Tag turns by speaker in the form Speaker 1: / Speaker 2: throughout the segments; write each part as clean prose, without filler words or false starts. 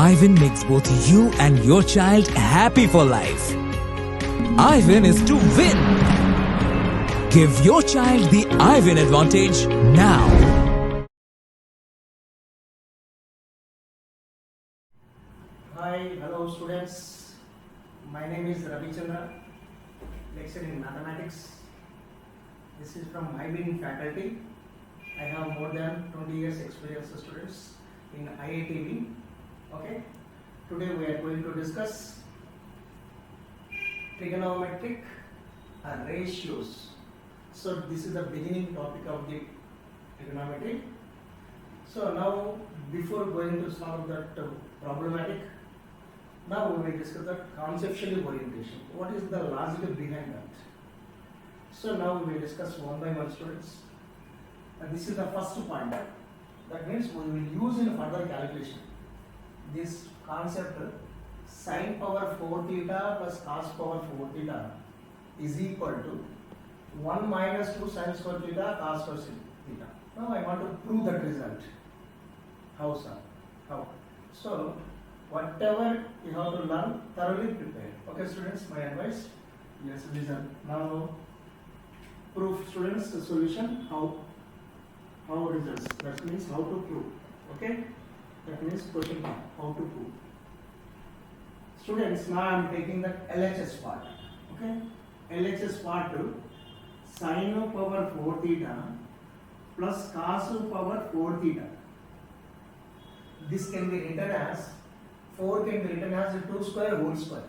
Speaker 1: 𝐈WIN makes both you and your child happy for life. 𝐈WIN is to win. Give your child the 𝐈WIN advantage now.
Speaker 2: Hi, hello students. My name is Ravichandra, lecturer in mathematics. This is from 𝐈WIN faculty. I have more than 20 years experience of students in IIT. Okay. Today we are going to discuss trigonometric ratios. So this is the beginning topic of the trigonometry. So now, before going to solve that problematic, now we will discuss the conceptual orientation. What is the logic behind that? So now we will discuss one by one, students. And this is the first point. That means we will use in further calculation this concept sin power 4 theta plus cos power 4 theta is equal to 1 minus 2 sin square theta cos square theta. Now I want to prove that result. How, sir? How? So whatever you have to learn, thoroughly prepare. Okay, students, my advice. Yes, listen. Now proof, students, the solution. How results. That means how to prove. Okay. That means question mark. How to prove. Students, now I am taking the LHS part. Okay. LHS part to sin power 4 theta plus cos power 4 theta. This can be written as 4 can be written as 2 square whole square.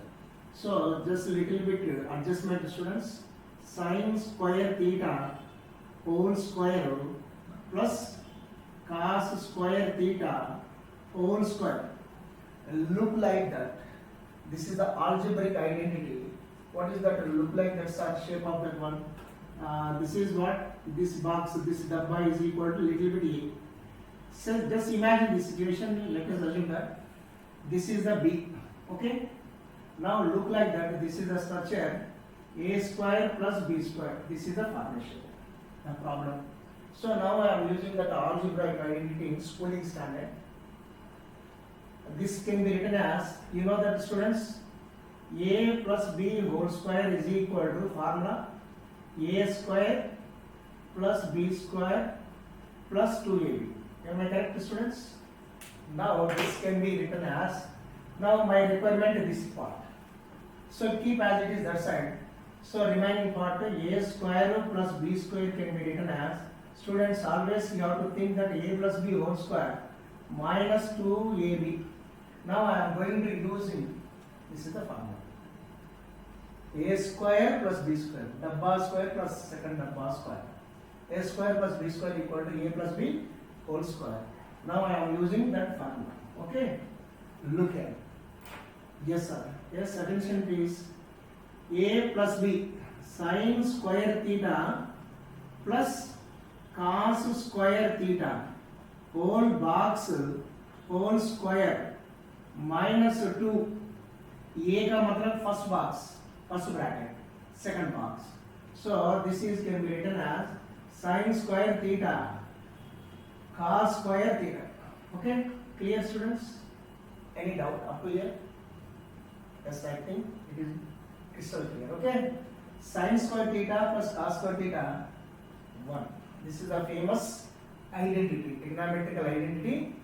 Speaker 2: So just a little bit adjustment, students. Sin square theta whole square plus cos square theta whole square. Look like that. This is the algebraic identity. What is that look like? That's the shape of that one. This is what this box, this dabba is equal to little bit a. So just imagine this situation. Let us assume that this is the B. Okay. Now look like that. This is the structure A square plus B square. This is the formation. The problem. So now I am using that algebraic identity in schooling standard. This can be written as, you know that, students, A plus B whole square is equal to formula A square plus B square plus 2AB. Am I correct, students? Now this can be written as, now my requirement is this part. So keep as it is that side. So remaining part A square plus B square can be written as, students, always you have to think that A plus B whole square minus 2AB. Now I am going to using, this is the formula. A square plus B square, dabba square plus second dabba square. A square plus B square equal to A plus B whole square. Now I am using that formula. Okay? Look at it. Yes, sir. Yes, attention please. A plus B sin square theta plus cos square theta whole box whole square minus 2. A का मतलब first box, first bracket, second box. So this is can be written as sin square theta cos square theta. Okay, clear, students? Any doubt up to here? Yes, I think it is crystal clear. Okay, sin square theta plus cos square theta 1. This is a famous identity, trigonometrical identity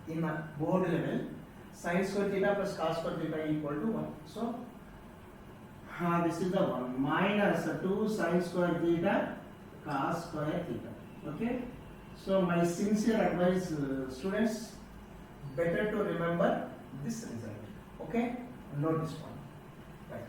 Speaker 2: in a board level. Sin square theta plus cos square theta equal to 1. So this is the one minus 2 sin square theta cos square theta. Okay. So my sincere advice, students, better to remember this result. Okay. Note this one. Right.